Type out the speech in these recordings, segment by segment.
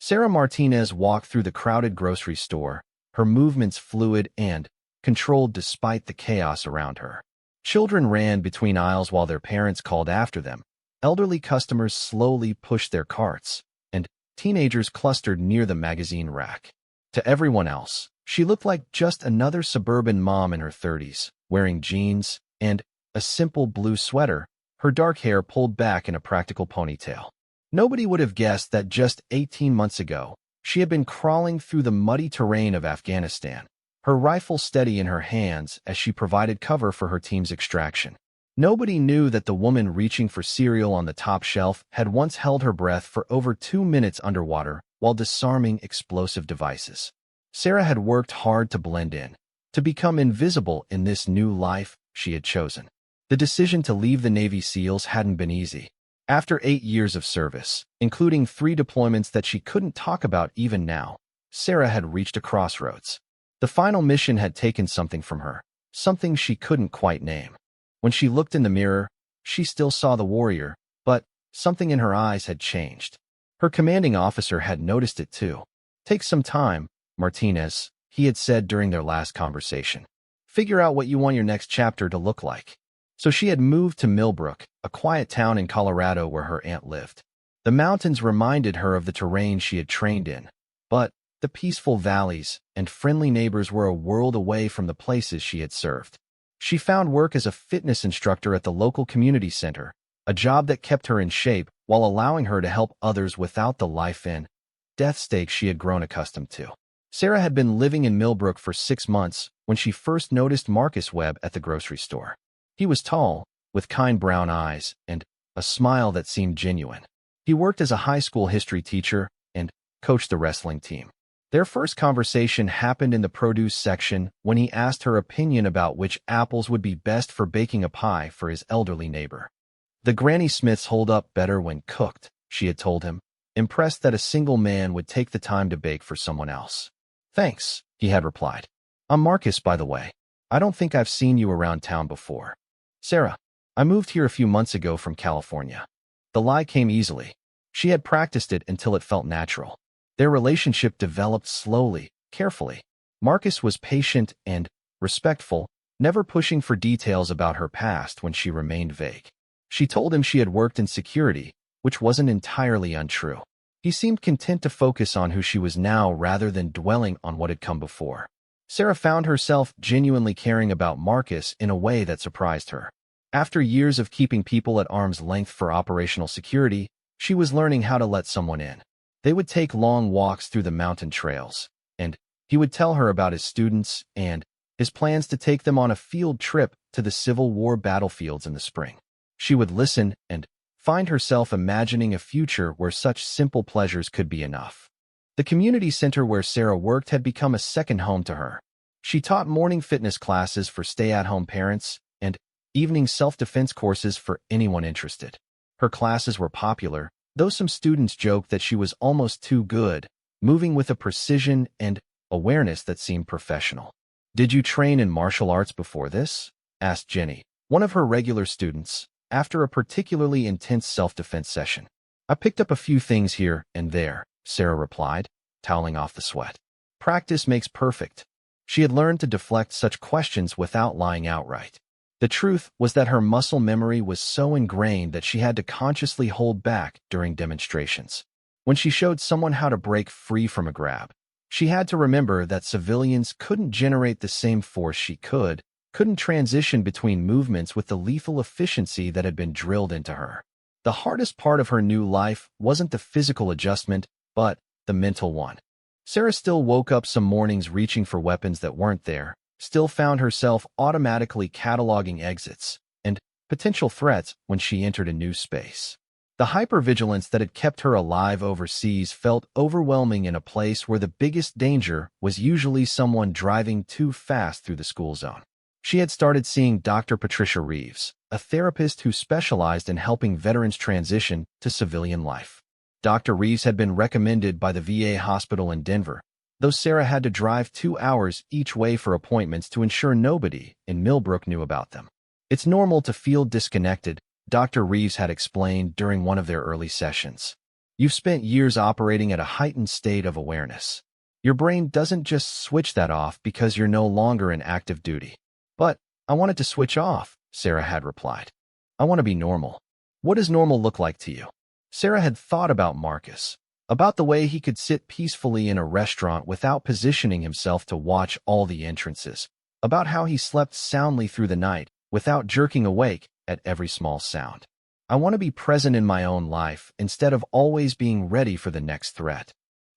Sarah Martinez walked through the crowded grocery store, her movements fluid and controlled despite the chaos around her. Children ran between aisles while their parents called after them. Elderly customers slowly pushed their carts, and teenagers clustered near the magazine rack. To everyone else, she looked like just another suburban mom in her 30s, wearing jeans and a simple blue sweater, her dark hair pulled back in a practical ponytail. Nobody would have guessed that just 18 months ago, she had been crawling through the muddy terrain of Afghanistan, her rifle steady in her hands as she provided cover for her team's extraction. Nobody knew that the woman reaching for cereal on the top shelf had once held her breath for over 2 minutes underwater while disarming explosive devices. Sarah had worked hard to blend in, to become invisible in this new life she had chosen. The decision to leave the Navy SEALs hadn't been easy. After 8 years of service, including 3 deployments that she couldn't talk about even now, Sarah had reached a crossroads. The final mission had taken something from her, something she couldn't quite name. When she looked in the mirror, she still saw the warrior, but something in her eyes had changed. Her commanding officer had noticed it too. "Take some time, Martinez," he had said during their last conversation. "Figure out what you want your next chapter to look like." So she had moved to Millbrook, a quiet town in Colorado where her aunt lived. The mountains reminded her of the terrain she had trained in, but the peaceful valleys and friendly neighbors were a world away from the places she had served. She found work as a fitness instructor at the local community center, a job that kept her in shape while allowing her to help others without the life and death stakes she had grown accustomed to. Sarah had been living in Millbrook for 6 months when she first noticed Marcus Webb at the grocery store. He was tall, with kind brown eyes and a smile that seemed genuine. He worked as a high school history teacher and coached the wrestling team. Their first conversation happened in the produce section when he asked her opinion about which apples would be best for baking a pie for his elderly neighbor. "The Granny Smiths hold up better when cooked," she had told him, impressed that a single man would take the time to bake for someone else. "Thanks," he had replied. "I'm Marcus, by the way. I don't think I've seen you around town before." "Sarah, I moved here a few months ago from California." The lie came easily. She had practiced it until it felt natural. Their relationship developed slowly, carefully. Marcus was patient and respectful, never pushing for details about her past when she remained vague. She told him she had worked in security, which wasn't entirely untrue. He seemed content to focus on who she was now rather than dwelling on what had come before. Sarah found herself genuinely caring about Marcus in a way that surprised her. After years of keeping people at arm's length for operational security, she was learning how to let someone in. They would take long walks through the mountain trails, and he would tell her about his students and his plans to take them on a field trip to the Civil War battlefields in the spring. She would listen and find herself imagining a future where such simple pleasures could be enough. The community center where Sarah worked had become a second home to her. She taught morning fitness classes for stay-at-home parents and evening self-defense courses for anyone interested. Her classes were popular, though some students joked that she was almost too good, moving with a precision and awareness that seemed professional. "Did you train in martial arts before this?" asked Jenny, one of her regular students, after a particularly intense self-defense session. "I picked up a few things here and there," Sarah replied, toweling off the sweat. Practice makes perfect. She had learned to deflect such questions without lying outright. The truth was that her muscle memory was so ingrained that she had to consciously hold back during demonstrations. When she showed someone how to break free from a grab, she had to remember that civilians couldn't generate the same force she couldn't transition between movements with the lethal efficiency that had been drilled into her. The hardest part of her new life wasn't the physical adjustment, but the mental one. Sarah still woke up some mornings reaching for weapons that weren't there, still found herself automatically cataloging exits and potential threats when she entered a new space. The hypervigilance that had kept her alive overseas felt overwhelming in a place where the biggest danger was usually someone driving too fast through the school zone. She had started seeing Dr. Patricia Reeves, a therapist who specialized in helping veterans transition to civilian life. Dr. Reeves had been recommended by the VA hospital in Denver, though Sarah had to drive 2 hours each way for appointments to ensure nobody in Millbrook knew about them. "It's normal to feel disconnected," Dr. Reeves had explained during one of their early sessions. You've spent years operating at a heightened state of awareness. Your brain doesn't just switch that off because you're no longer in active duty. But I wanted to switch off, Sarah had replied. I want to be normal. What does normal look like to you? Sarah had thought about Marcus, about the way he could sit peacefully in a restaurant without positioning himself to watch all the entrances, about how he slept soundly through the night without jerking awake at every small sound. I want to be present in my own life instead of always being ready for the next threat.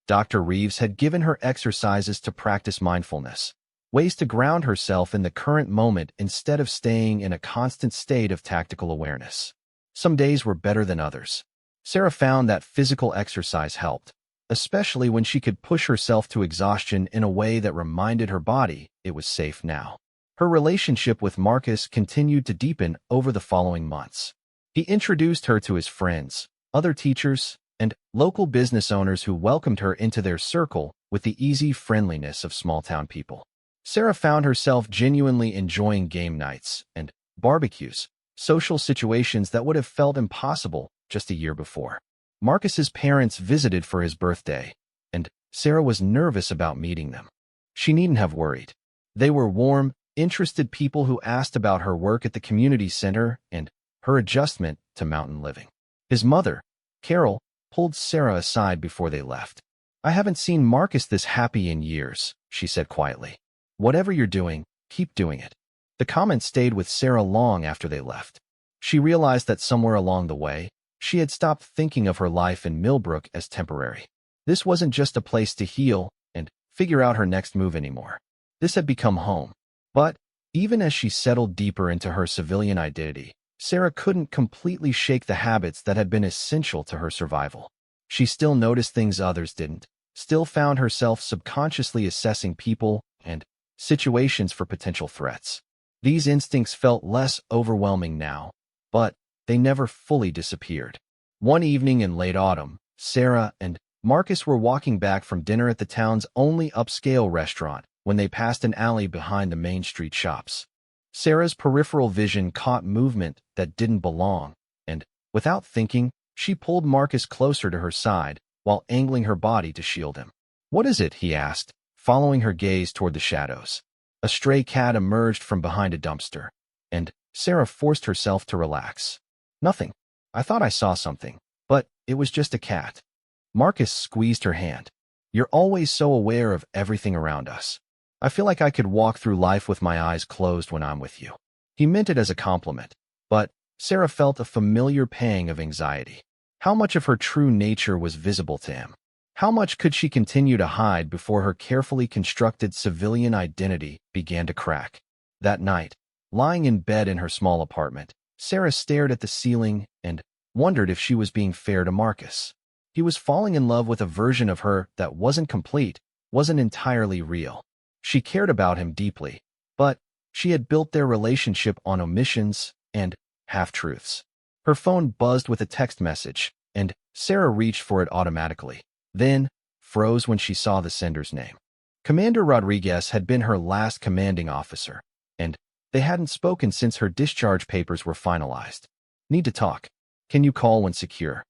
Dr. Reeves had given her exercises to practice mindfulness, ways to ground herself in the current moment instead of staying in a constant state of tactical awareness. Some days were better than others. Sarah found that physical exercise helped, especially when she could push herself to exhaustion in a way that reminded her body it was safe now. Her relationship with Marcus continued to deepen over the following months. He introduced her to his friends, other teachers, and local business owners who welcomed her into their circle with the easy friendliness of small-town people. Sarah found herself genuinely enjoying game nights and barbecues, social situations that would have felt impossible just a year before. Marcus's parents visited for his birthday, and Sarah was nervous about meeting them. She needn't have worried. They were warm, interested people who asked about her work at the community center and her adjustment to mountain living. His mother, Carol, pulled Sarah aside before they left. I haven't seen Marcus this happy in years, she said quietly. Whatever you're doing, keep doing it. The comment stayed with Sarah long after they left. She realized that somewhere along the way, she had stopped thinking of her life in Millbrook as temporary. This wasn't just a place to heal and figure out her next move anymore. This had become home. But even as she settled deeper into her civilian identity, Sarah couldn't completely shake the habits that had been essential to her survival. She still noticed things others didn't, still found herself subconsciously assessing people and situations for potential threats. These instincts felt less overwhelming now, but they never fully disappeared. One evening in late autumn, Sarah and Marcus were walking back from dinner at the town's only upscale restaurant when they passed an alley behind the Main Street shops. Sarah's peripheral vision caught movement that didn't belong, and, without thinking, she pulled Marcus closer to her side while angling her body to shield him. What is it? He asked, following her gaze toward the shadows. A stray cat emerged from behind a dumpster, and Sarah forced herself to relax. Nothing. I thought I saw something, but it was just a cat. Marcus squeezed her hand. You're always so aware of everything around us. I feel like I could walk through life with my eyes closed when I'm with you. He meant it as a compliment, but Sarah felt a familiar pang of anxiety. How much of her true nature was visible to him? How much could she continue to hide before her carefully constructed civilian identity began to crack? That night, lying in bed in her small apartment, Sarah stared at the ceiling and wondered if she was being fair to Marcus. He was falling in love with a version of her that wasn't complete, wasn't entirely real. She cared about him deeply, but she had built their relationship on omissions and half-truths. Her phone buzzed with a text message, and Sarah reached for it automatically, then froze when she saw the sender's name. Commander Rodriguez had been her last commanding officer, and they hadn't spoken since her discharge papers were finalized. Need to talk. Can you call when secure?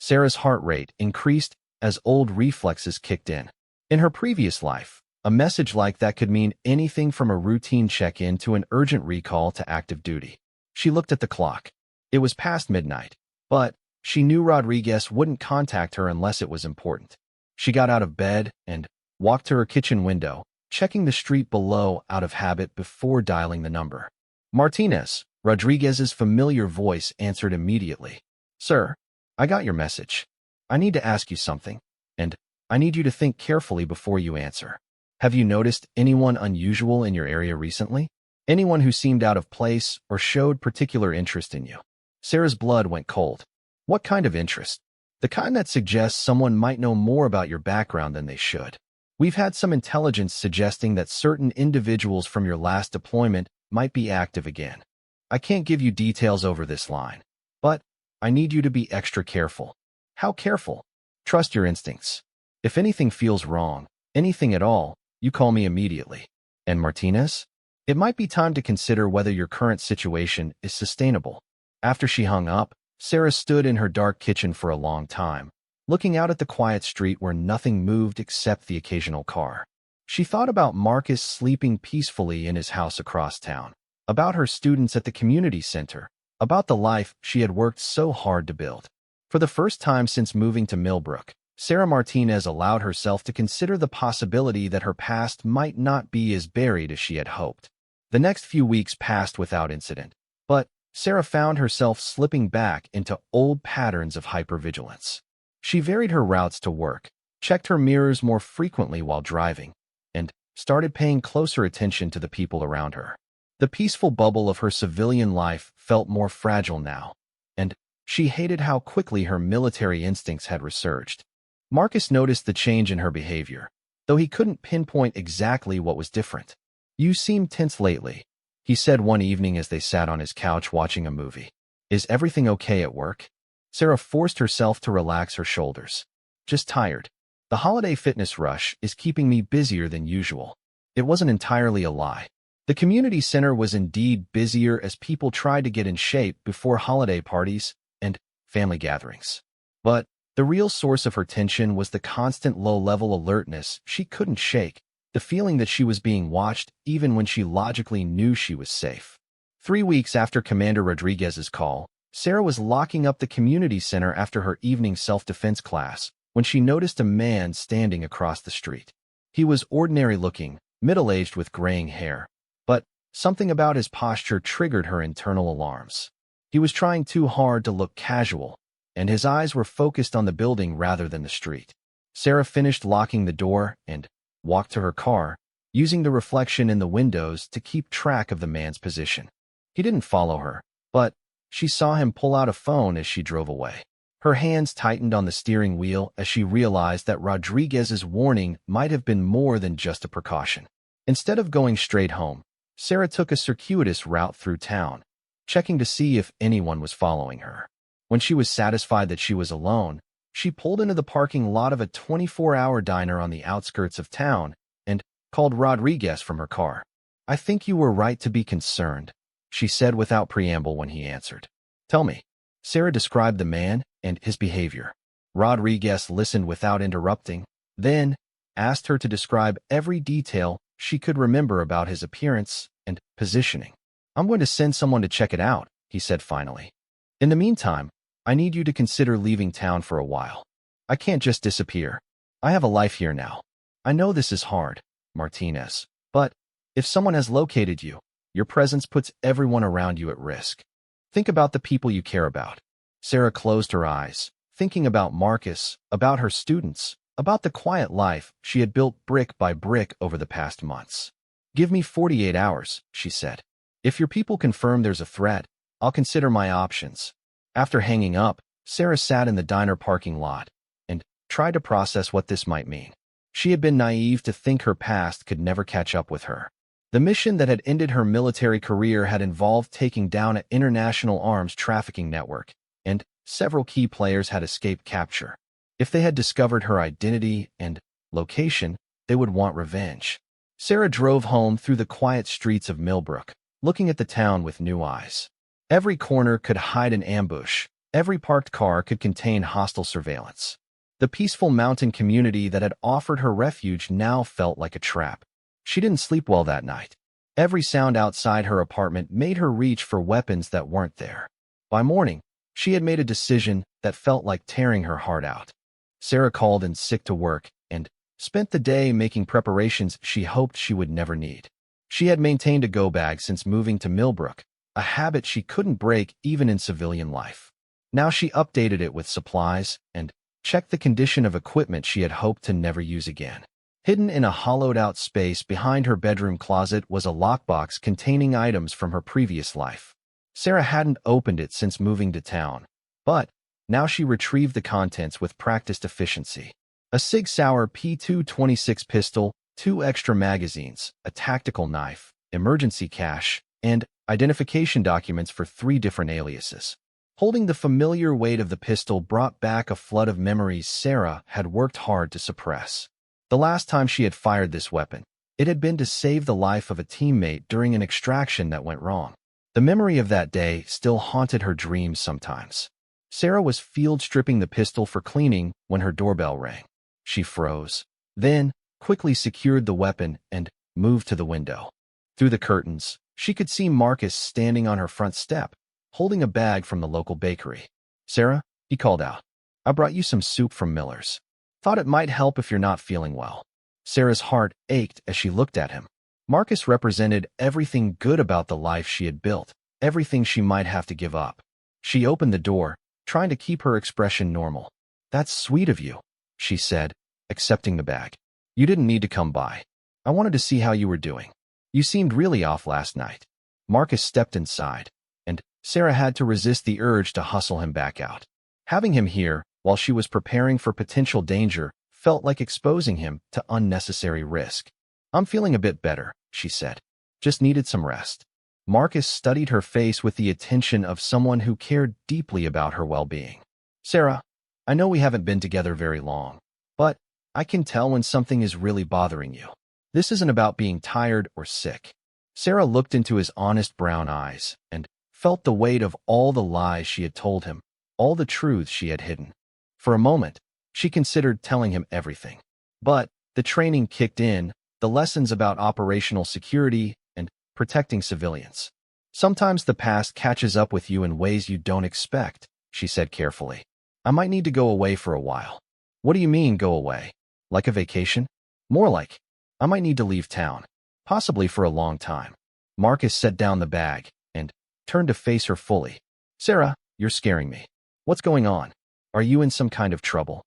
Sarah's heart rate increased as old reflexes kicked in. In her previous life, a message like that could mean anything from a routine check-in to an urgent recall to active duty. She looked at the clock. It was past midnight, but she knew Rodriguez wouldn't contact her unless it was important. She got out of bed and walked to her kitchen window, checking the street below out of habit before dialing the number. Martinez, Rodriguez's familiar voice answered immediately. Sir, I got your message. I need to ask you something, and I need you to think carefully before you answer. Have you noticed anyone unusual in your area recently? Anyone who seemed out of place or showed particular interest in you? Sarah's blood went cold. What kind of interest? The kind that suggests someone might know more about your background than they should. We've had some intelligence suggesting that certain individuals from your last deployment might be active again. I can't give you details over this line, but I need you to be extra careful. How careful? Trust your instincts. If anything feels wrong, anything at all, you call me immediately. And Martinez? It might be time to consider whether your current situation is sustainable. After she hung up, Sarah stood in her dark kitchen for a long time, looking out at the quiet street where nothing moved except the occasional car. She thought about Marcus sleeping peacefully in his house across town, about her students at the community center, about the life she had worked so hard to build. For the first time since moving to Millbrook, Sarah Martinez allowed herself to consider the possibility that her past might not be as buried as she had hoped. The next few weeks passed without incident, but Sarah found herself slipping back into old patterns of hypervigilance. She varied her routes to work, checked her mirrors more frequently while driving, and started paying closer attention to the people around her. The peaceful bubble of her civilian life felt more fragile now, and she hated how quickly her military instincts had resurged. Marcus noticed the change in her behavior, though he couldn't pinpoint exactly what was different. "You seem tense lately," he said one evening as they sat on his couch watching a movie. "Is everything okay at work?" Sarah forced herself to relax her shoulders. "Just tired. The holiday fitness rush is keeping me busier than usual." It wasn't entirely a lie. The community center was indeed busier as people tried to get in shape before holiday parties and family gatherings. But the real source of her tension was the constant low-level alertness she couldn't shake, the feeling that she was being watched even when she logically knew she was safe. 3 weeks after Commander Rodriguez's call, Sarah was locking up the community center after her evening self-defense class when she noticed a man standing across the street. He was ordinary-looking, middle-aged with graying hair, but something about his posture triggered her internal alarms. He was trying too hard to look casual, and his eyes were focused on the building rather than the street. Sarah finished locking the door and walked to her car, using the reflection in the windows to keep track of the man's position. He didn't follow her, but she saw him pull out a phone as she drove away. Her hands tightened on the steering wheel as she realized that Rodriguez's warning might have been more than just a precaution. Instead of going straight home, Sarah took a circuitous route through town, checking to see if anyone was following her. When she was satisfied that she was alone, she pulled into the parking lot of a 24-hour diner on the outskirts of town and called Rodriguez from her car. "I think you were right to be concerned," she said without preamble when he answered. "Tell me." Sarah described the man and his behavior. Rodriguez listened without interrupting, then asked her to describe every detail she could remember about his appearance and positioning. "I'm going to send someone to check it out," he said finally. "In the meantime, I need you to consider leaving town for a while. I can't just disappear. I have a life here now. I know this is hard, Martinez, but if someone has located you, your presence puts everyone around you at risk. Think about the people you care about." Sarah closed her eyes, thinking about Marcus, about her students, about the quiet life she had built brick by brick over the past months. "Give me 48 hours, she said. "If your people confirm there's a threat, I'll consider my options." After hanging up, Sarah sat in the diner parking lot and tried to process what this might mean. She had been naive to think her past could never catch up with her. The mission that had ended her military career had involved taking down an international arms trafficking network, and several key players had escaped capture. If they had discovered her identity and location, they would want revenge. Sarah drove home through the quiet streets of Millbrook, looking at the town with new eyes. Every corner could hide an ambush. Every parked car could contain hostile surveillance. The peaceful mountain community that had offered her refuge now felt like a trap. She didn't sleep well that night. Every sound outside her apartment made her reach for weapons that weren't there. By morning, she had made a decision that felt like tearing her heart out. Sarah called in sick to work and spent the day making preparations she hoped she would never need. She had maintained a go-bag since moving to Millbrook, a habit she couldn't break even in civilian life. Now she updated it with supplies and checked the condition of equipment she had hoped to never use again. Hidden in a hollowed-out space behind her bedroom closet was a lockbox containing items from her previous life. Sarah hadn't opened it since moving to town, but now she retrieved the contents with practiced efficiency. A Sig Sauer P226 pistol, 2 extra magazines, a tactical knife, emergency cash, and identification documents for 3 different aliases. Holding the familiar weight of the pistol brought back a flood of memories Sarah had worked hard to suppress. The last time she had fired this weapon, it had been to save the life of a teammate during an extraction that went wrong. The memory of that day still haunted her dreams sometimes. Sarah was field stripping the pistol for cleaning when her doorbell rang. She froze, then quickly secured the weapon and moved to the window. Through the curtains, she could see Marcus standing on her front step, holding a bag from the local bakery. "Sarah," he called out, "I brought you some soup from Miller's. Thought it might help if you're not feeling well." Sarah's heart ached as she looked at him. Marcus represented everything good about the life she had built, everything she might have to give up. She opened the door, trying to keep her expression normal. "That's sweet of you," she said, accepting the bag. "You didn't need to come by. I wanted to see how you were doing. You seemed really off last night." Marcus stepped inside, and Sarah had to resist the urge to hustle him back out. Having him here, while she was preparing for potential danger, felt like exposing him to unnecessary risk. "I'm feeling a bit better," she said. "Just needed some rest." Marcus studied her face with the attention of someone who cared deeply about her well-being. "Sarah, I know we haven't been together very long, but I can tell when something is really bothering you. This isn't about being tired or sick." Sarah looked into his honest brown eyes and felt the weight of all the lies she had told him, all the truths she had hidden. For a moment, she considered telling him everything. But the training kicked in, the lessons about operational security and protecting civilians. "Sometimes the past catches up with you in ways you don't expect," she said carefully. "I might need to go away for a while." "What do you mean, go away? Like a vacation?" "More like, I might need to leave town, possibly for a long time." Marcus set down the bag and turned to face her fully. "Sarah, you're scaring me. What's going on? Are you in some kind of trouble?"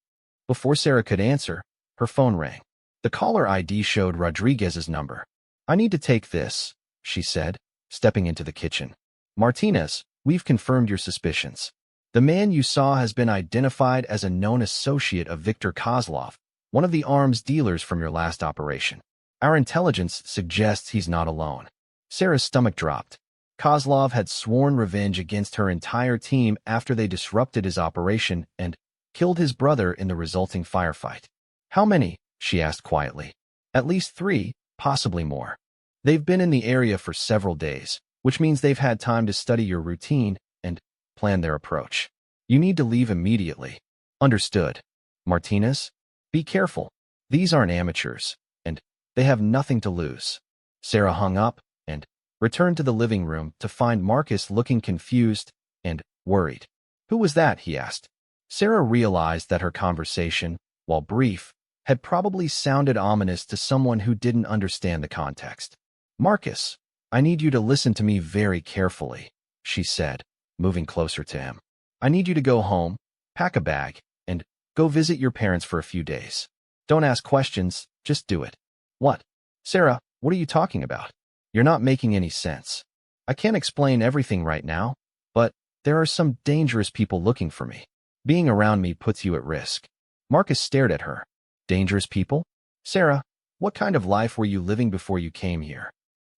Before Sarah could answer, her phone rang. The caller ID showed Rodriguez's number. "I need to take this," she said, stepping into the kitchen. "Martinez, we've confirmed your suspicions. The man you saw has been identified as a known associate of Viktor Kozlov, one of the arms dealers from your last operation. Our intelligence suggests he's not alone." Sarah's stomach dropped. Kozlov had sworn revenge against her entire team after they disrupted his operation and killed his brother in the resulting firefight. "How many?" she asked quietly. "At least 3, possibly more. They've been in the area for several days, which means they've had time to study your routine and plan their approach. You need to leave immediately." "Understood. Martinez, be careful. These aren't amateurs, and they have nothing to lose." Sarah hung up and returned to the living room to find Marcus looking confused and worried. "Who was that?" he asked. Sarah realized that her conversation, while brief, had probably sounded ominous to someone who didn't understand the context. "Marcus, I need you to listen to me very carefully," she said, moving closer to him. "I need you to go home, pack a bag, and go visit your parents for a few days. Don't ask questions, just do it." "What? Sarah, what are you talking about? You're not making any sense. I can't explain everything right now, but there are some dangerous people looking for me. Being around me puts you at risk." Marcus stared at her. "Dangerous people? Sarah, what kind of life were you living before you came here?"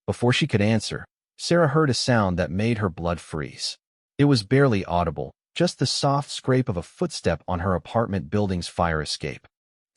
Before she could answer, Sarah heard a sound that made her blood freeze. It was barely audible, just the soft scrape of a footstep on her apartment building's fire escape.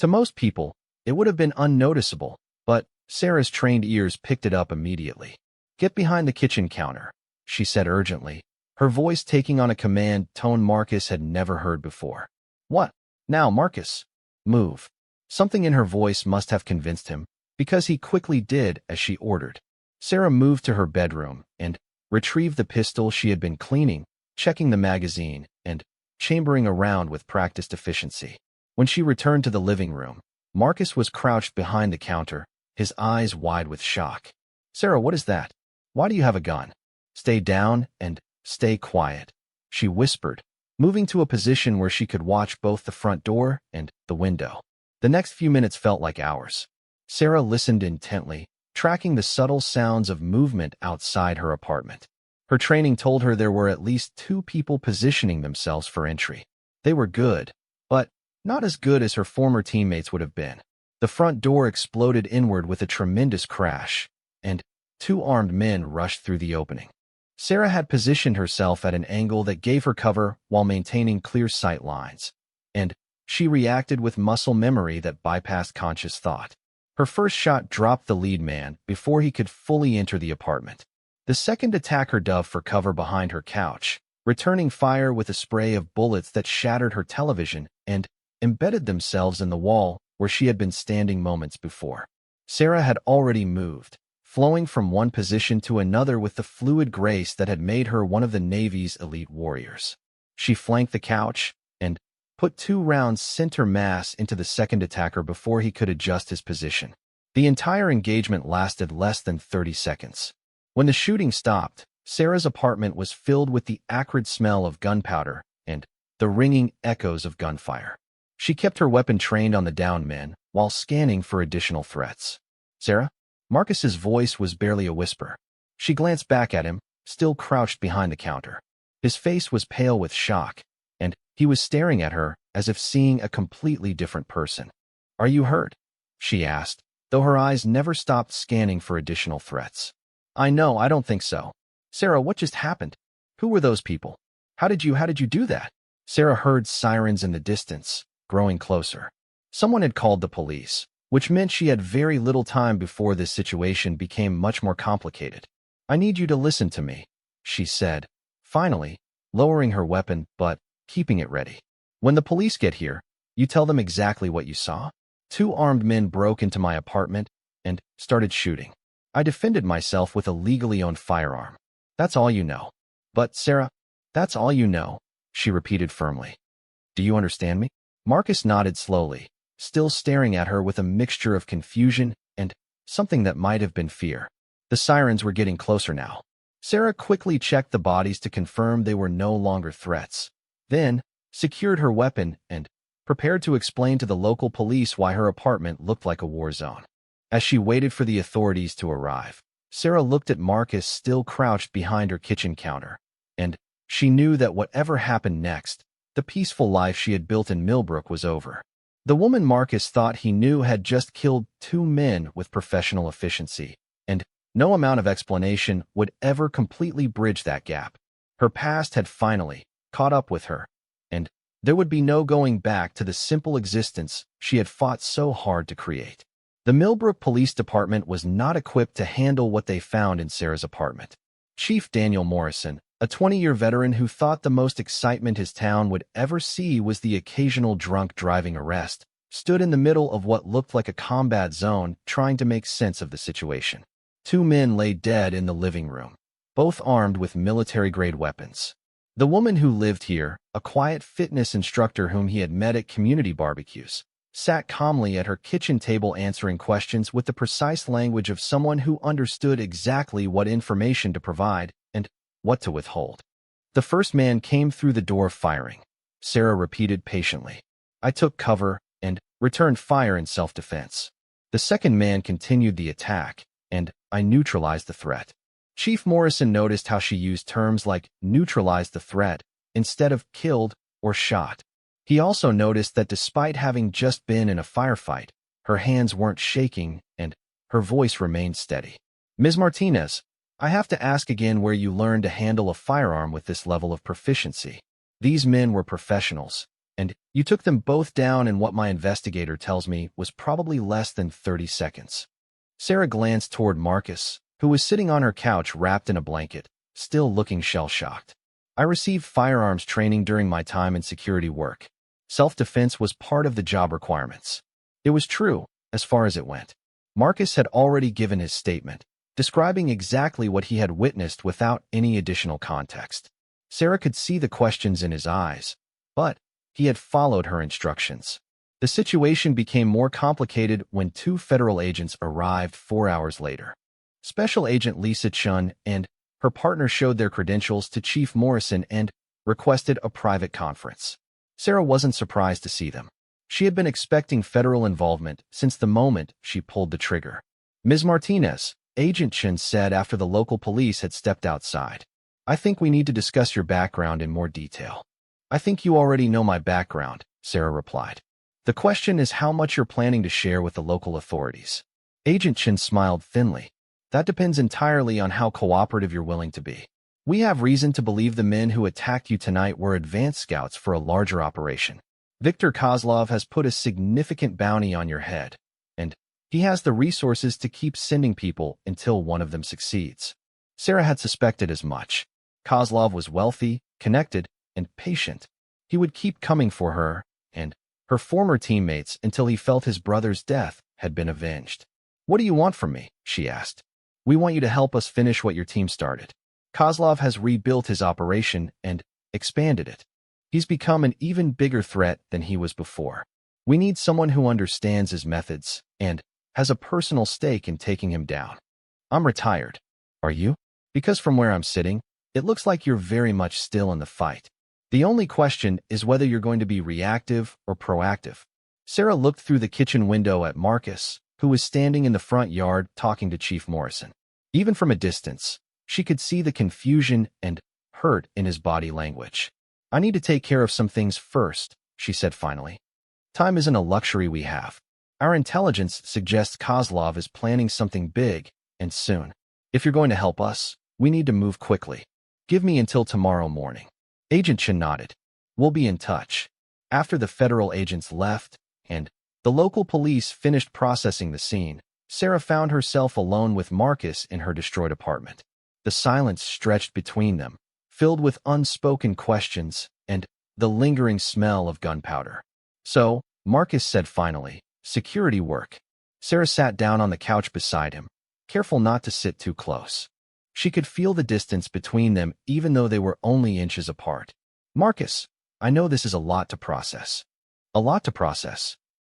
To most people, it would have been unnoticeable, but Sarah's trained ears picked it up immediately. "Get behind the kitchen counter," she said urgently, her voice taking on a command tone Marcus had never heard before. "What? Now, Marcus. Move." Something in her voice must have convinced him, because he quickly did as she ordered. Sarah moved to her bedroom and retrieved the pistol she had been cleaning, checking the magazine and chambering around with practiced efficiency. When she returned to the living room, Marcus was crouched behind the counter, his eyes wide with shock. "Sarah, what is that? Why do you have a gun?" "Stay down and stay quiet," she whispered, moving to a position where she could watch both the front door and the window. The next few minutes felt like hours. Sarah listened intently, tracking the subtle sounds of movement outside her apartment. Her training told her there were at least 2 people positioning themselves for entry. They were good, but not as good as her former teammates would have been. The front door exploded inward with a tremendous crash, and 2 armed men rushed through the opening. Sarah had positioned herself at an angle that gave her cover while maintaining clear sight lines, and she reacted with muscle memory that bypassed conscious thought. Her first shot dropped the lead man before he could fully enter the apartment. The second attacker dove for cover behind her couch, returning fire with a spray of bullets that shattered her television and embedded themselves in the wall where she had been standing moments before. Sarah had already moved, flowing from one position to another with the fluid grace that had made her one of the Navy's elite warriors. She flanked the couch and put 2 rounds center mass into the second attacker before he could adjust his position. The entire engagement lasted less than 30 seconds. When the shooting stopped, Sarah's apartment was filled with the acrid smell of gunpowder and the ringing echoes of gunfire. She kept her weapon trained on the downed men while scanning for additional threats. "Sarah?" Marcus's voice was barely a whisper. She glanced back at him, still crouched behind the counter. His face was pale with shock, and he was staring at her as if seeing a completely different person. "Are you hurt?" she asked, though her eyes never stopped scanning for additional threats. I don't think so." "Sarah, what just happened? Who were those people? How did you do that?" Sarah heard sirens in the distance, growing closer. Someone had called the police, which meant she had very little time before this situation became much more complicated. "I need you to listen to me," she said, finally, lowering her weapon but keeping it ready. "When the police get here, you tell them exactly what you saw. 2 armed men broke into my apartment and started shooting. I defended myself with a legally owned firearm. That's all you know." "But, Sarah, that's all you know," she repeated firmly. "Do you understand me?" Marcus nodded slowly, still staring at her with a mixture of confusion and something that might have been fear. The sirens were getting closer now. Sarah quickly checked the bodies to confirm they were no longer threats, then secured her weapon and prepared to explain to the local police why her apartment looked like a war zone. As she waited for the authorities to arrive, Sarah looked at Marcus still crouched behind her kitchen counter, and she knew that whatever happened next, the peaceful life she had built in Millbrook was over. The woman Marcus thought he knew had just killed 2 men with professional efficiency, and no amount of explanation would ever completely bridge that gap. Her past had finally caught up with her, and there would be no going back to the simple existence she had fought so hard to create. The Millbrook Police Department was not equipped to handle what they found in Sarah's apartment. Chief Daniel Morrison, a 20-year veteran who thought the most excitement his town would ever see was the occasional drunk driving arrest, stood in the middle of what looked like a combat zone trying to make sense of the situation. 2 men lay dead in the living room, both armed with military-grade weapons. The woman who lived here, a quiet fitness instructor whom he had met at community barbecues, sat calmly at her kitchen table answering questions with the precise language of someone who understood exactly what information to provide and what to withhold. "The first man came through the door firing," Sarah repeated patiently. "I took cover and returned fire in self-defense. The second man continued the attack, and I neutralized the threat." Chief Morrison noticed how she used terms like neutralized the threat instead of killed or shot. He also noticed that despite having just been in a firefight, her hands weren't shaking and her voice remained steady. "Ms. Martinez, I have to ask again where you learned to handle a firearm with this level of proficiency. These men were professionals, and you took them both down in what my investigator tells me was probably less than 30 seconds. Sarah glanced toward Marcus, who was sitting on her couch wrapped in a blanket, still looking shell-shocked. "I received firearms training during my time in security work. Self-defense was part of the job requirements." It was true, as far as it went. Marcus had already given his statement, describing exactly what he had witnessed without any additional context. Sarah could see the questions in his eyes, but he had followed her instructions. The situation became more complicated when 2 federal agents arrived 4 hours later. Special Agent Lisa Chun and her partner showed their credentials to Chief Morrison and requested a private conference. Sarah wasn't surprised to see them. She had been expecting federal involvement since the moment she pulled the trigger. "Ms. Martinez," Agent Chun said after the local police had stepped outside, "I think we need to discuss your background in more detail." "I think you already know my background," Sarah replied. "The question is how much you're planning to share with the local authorities." Agent Chun smiled thinly. "That depends entirely on how cooperative you're willing to be. We have reason to believe the men who attacked you tonight were advanced scouts for a larger operation. Viktor Kozlov has put a significant bounty on your head, and he has the resources to keep sending people until one of them succeeds." Sarah had suspected as much. Kozlov was wealthy, connected, and patient. He would keep coming for her and her former teammates until he felt his brother's death had been avenged. "What do you want from me?" she asked. "We want you to help us finish what your team started. Kozlov has rebuilt his operation and expanded it. He's become an even bigger threat than he was before. We need someone who understands his methods and has a personal stake in taking him down." "I'm retired. Are you? Because from where I'm sitting, it looks like you're very much still in the fight. The only question is whether you're going to be reactive or proactive." Sarah looked through the kitchen window at Marcus, who was standing in the front yard talking to Chief Morrison. Even from a distance, she could see the confusion and hurt in his body language. "I need to take care of some things first," she said finally. "Time isn't a luxury we have. Our intelligence suggests Kozlov is planning something big and soon. If you're going to help us, we need to move quickly. Give me until tomorrow morning." Agent Chen nodded. "We'll be in touch." After the federal agents left and the local police finished processing the scene, Sarah found herself alone with Marcus in her destroyed apartment. The silence stretched between them, filled with unspoken questions and the lingering smell of gunpowder. "So," Marcus said finally, "security work." Sarah sat down on the couch beside him, careful not to sit too close. She could feel the distance between them even though they were only inches apart. "Marcus, I know this is a lot to process." "A lot to process."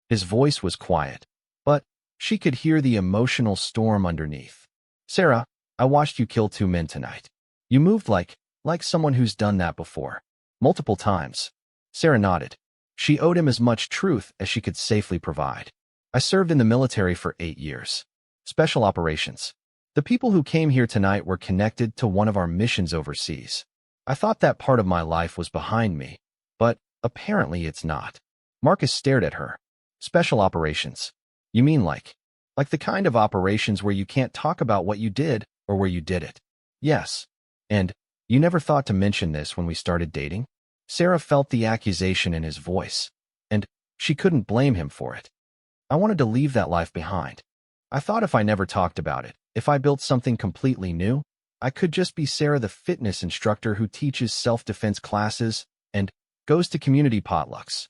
His voice was quiet, but she could hear the emotional storm underneath. "Sarah, I watched you kill 2 men tonight. You moved like someone who's done that before. Multiple times." Sarah nodded. She owed him as much truth as she could safely provide. "I served in the military for 8 years. Special operations. The people who came here tonight were connected to one of our missions overseas. I thought that part of my life was behind me, but apparently it's not." Marcus stared at her. "Special operations? You mean like the kind of operations where you can't talk about what you did or where you did it?" "Yes. And you never thought to mention this when we started dating?" Sarah felt the accusation in his voice, and she couldn't blame him for it. "I wanted to leave that life behind. I thought if I never talked about it, if I built something completely new, I could just be Sarah, the fitness instructor who teaches self-defense classes and goes to community potlucks.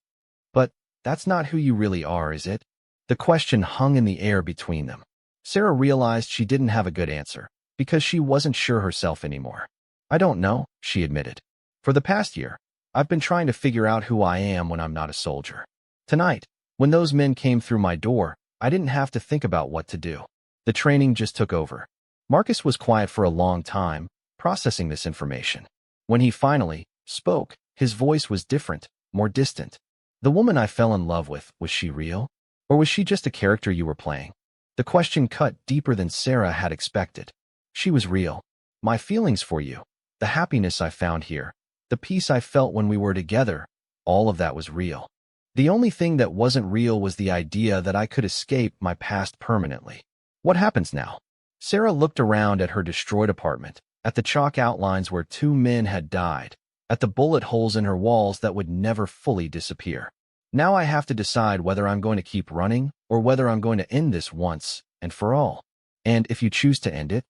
But that's not who you really are, is it?" The question hung in the air between them. Sarah realized she didn't have a good answer because she wasn't sure herself anymore. "I don't know," she admitted. "For the past year, I've been trying to figure out who I am when I'm not a soldier. Tonight, when those men came through my door, I didn't have to think about what to do. The training just took over." Marcus was quiet for a long time, processing this information. When he finally spoke, his voice was different, more distant. "The woman I fell in love with, was she real? Or was she just a character you were playing?" The question cut deeper than Sarah had expected. "She was real. My feelings for you, the happiness I found here, the peace I felt when we were together, all of that was real. The only thing that wasn't real was the idea that I could escape my past permanently. What happens now?" Sarah looked around at her destroyed apartment, at the chalk outlines where 2 men had died, at the bullet holes in her walls that would never fully disappear. "Now I have to decide whether I'm going to keep running or whether I'm going to end this once and for all. And if you choose to end it,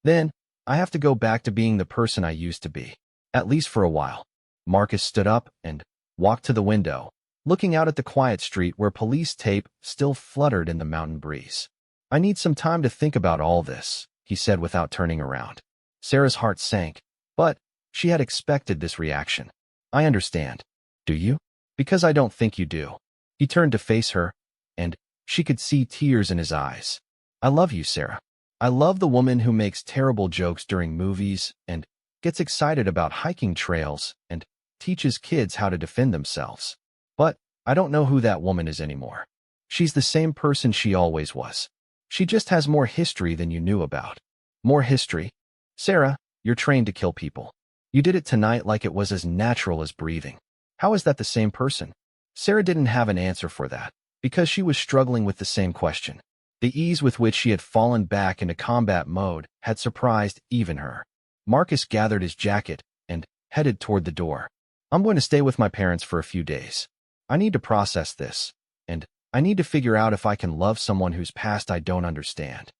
then I have to go back to being the person I used to be, at least for a while." Marcus stood up and walked to the window, looking out at the quiet street where police tape still fluttered in the mountain breeze. "I need some time to think about all this," he said without turning around. Sarah's heart sank, but she had expected this reaction. "I understand. Do you? Because I don't think you do." He turned to face her, and she could see tears in his eyes. "I love you, Sarah. I love the woman who makes terrible jokes during movies and gets excited about hiking trails and teaches kids how to defend themselves. But I don't know who that woman is anymore. She's the same person she always was. She just has more history than you knew about." "More history?" "Sarah, you're trained to kill people. You did it tonight like it was as natural as breathing. How is that the same person?" Sarah didn't have an answer for that, because she was struggling with the same question. The ease with which she had fallen back into combat mode had surprised even her. Marcus gathered his jacket and headed toward the door. "I'm going to stay with my parents for a few days. I need to process this, and I need to figure out if I can love someone whose past I don't understand."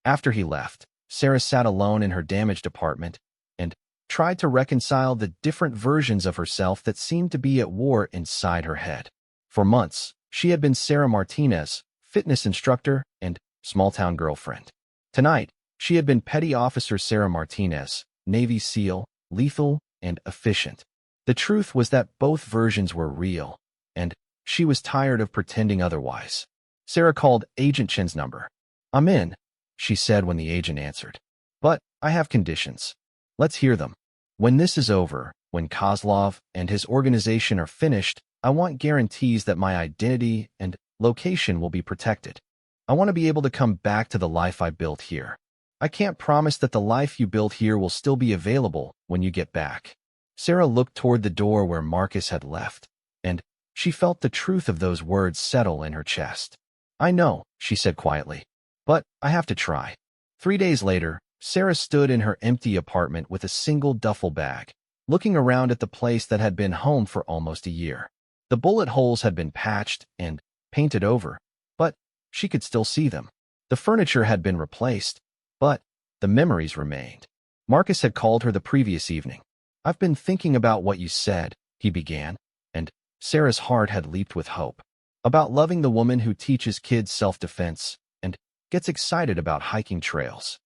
After he left, Sarah sat alone in her damaged apartment and tried to reconcile the different versions of herself that seemed to be at war inside her head. For months, she had been Sarah Martinez, fitness instructor and small-town girlfriend. Tonight, she had been Petty Officer Sarah Martinez, Navy SEAL, lethal and efficient. The truth was that both versions were real, and she was tired of pretending otherwise. Sarah called Agent Chen's number. "I'm in," she said when the agent answered. "But I have conditions. Let's hear them. When this is over, when Kozlov and his organization are finished, I want guarantees that my identity and location will be protected. I want to be able to come back to the life I built here. I can't promise that the life you built here will still be available when you get back." Sarah looked toward the door where Marcus had left, and she felt the truth of those words settle in her chest. "I know," she said quietly, "but I have to try." 3 days later, Sarah stood in her empty apartment with a single duffel bag, looking around at the place that had been home for almost a year. The bullet holes had been patched and painted over, but she could still see them. The furniture had been replaced, but the memories remained. Marcus had called her the previous evening. "I've been thinking about what you said," he began, and Sarah's heart had leaped with hope. "About loving the woman who teaches kids self-defense and gets excited about hiking trails."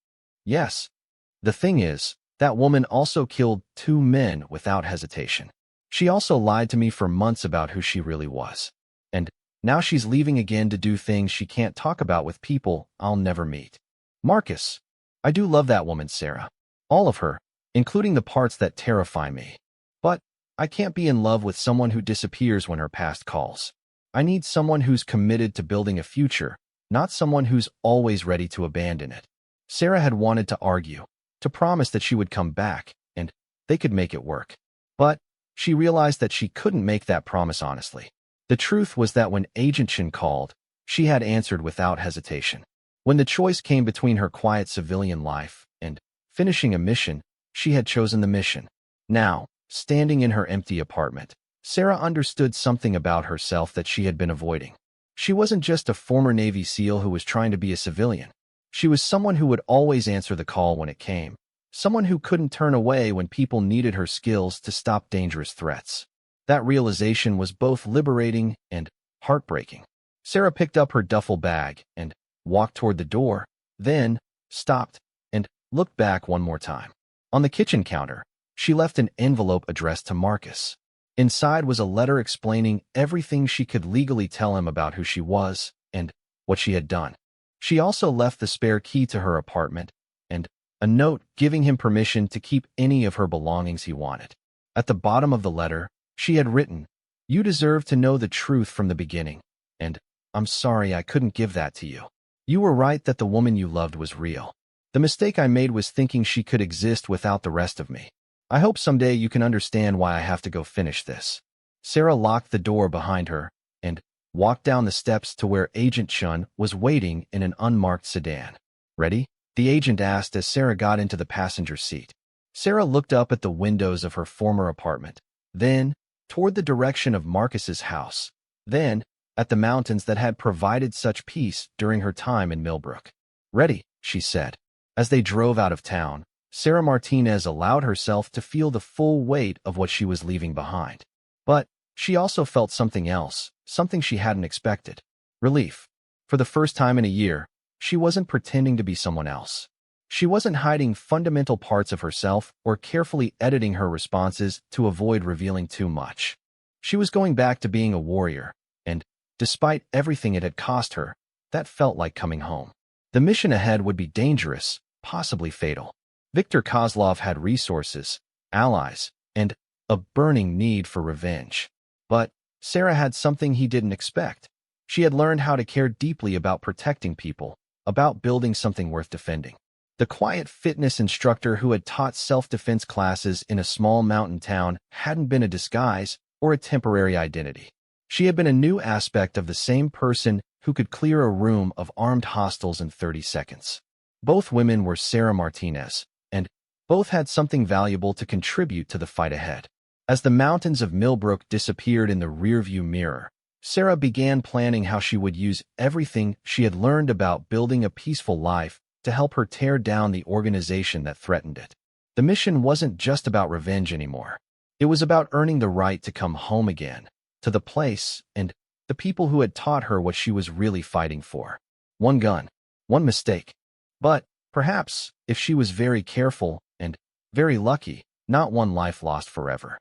Yes. The thing is, that woman also killed 2 men without hesitation. She also lied to me for months about who she really was. And now she's leaving again to do things she can't talk about with people I'll never meet. Marcus, I do love that woman, Sarah. All of her, including the parts that terrify me. But I can't be in love with someone who disappears when her past calls. I need someone who's committed to building a future, not someone who's always ready to abandon it. Sarah had wanted to argue, to promise that she would come back, and they could make it work. But she realized that she couldn't make that promise honestly. The truth was that when Agent Chen called, she had answered without hesitation. When the choice came between her quiet civilian life and finishing a mission, she had chosen the mission. Now, standing in her empty apartment, Sarah understood something about herself that she had been avoiding. She wasn't just a former Navy SEAL who was trying to be a civilian. She was someone who would always answer the call when it came, someone who couldn't turn away when people needed her skills to stop dangerous threats. That realization was both liberating and heartbreaking. Sarah picked up her duffel bag and walked toward the door, then stopped and looked back one more time. On the kitchen counter, she left an envelope addressed to Marcus. Inside was a letter explaining everything she could legally tell him about who she was and what she had done. She also left the spare key to her apartment and a note giving him permission to keep any of her belongings he wanted. At the bottom of the letter, she had written, "You deserve to know the truth from the beginning, and I'm sorry I couldn't give that to you. You were right that the woman you loved was real. The mistake I made was thinking she could exist without the rest of me. I hope someday you can understand why I have to go finish this." Sarah locked the door behind her and walked down the steps to where Agent Chen was waiting in an unmarked sedan. "Ready?" the agent asked as Sarah got into the passenger seat. Sarah looked up at the windows of her former apartment, then toward the direction of Marcus's house, then at the mountains that had provided such peace during her time in Millbrook. "Ready," she said. As they drove out of town, Sarah Martinez allowed herself to feel the full weight of what she was leaving behind. But she also felt something else, something she hadn't expected. Relief. For the first time in a year, she wasn't pretending to be someone else. She wasn't hiding fundamental parts of herself or carefully editing her responses to avoid revealing too much. She was going back to being a warrior, and despite everything it had cost her, that felt like coming home. The mission ahead would be dangerous, possibly fatal. Viktor Kozlov had resources, allies, and a burning need for revenge. But Sarah had something he didn't expect. She had learned how to care deeply about protecting people, about building something worth defending. The quiet fitness instructor who had taught self-defense classes in a small mountain town hadn't been a disguise or a temporary identity. She had been a new aspect of the same person who could clear a room of armed hostiles in 30 seconds. Both women were Sarah Martinez, and both had something valuable to contribute to the fight ahead. As the mountains of Millbrook disappeared in the rearview mirror, Sarah began planning how she would use everything she had learned about building a peaceful life to help her tear down the organization that threatened it. The mission wasn't just about revenge anymore. It was about earning the right to come home again, to the place and the people who had taught her what she was really fighting for. One gun, one mistake. But, perhaps, if she was very careful and very lucky, not one life lost forever.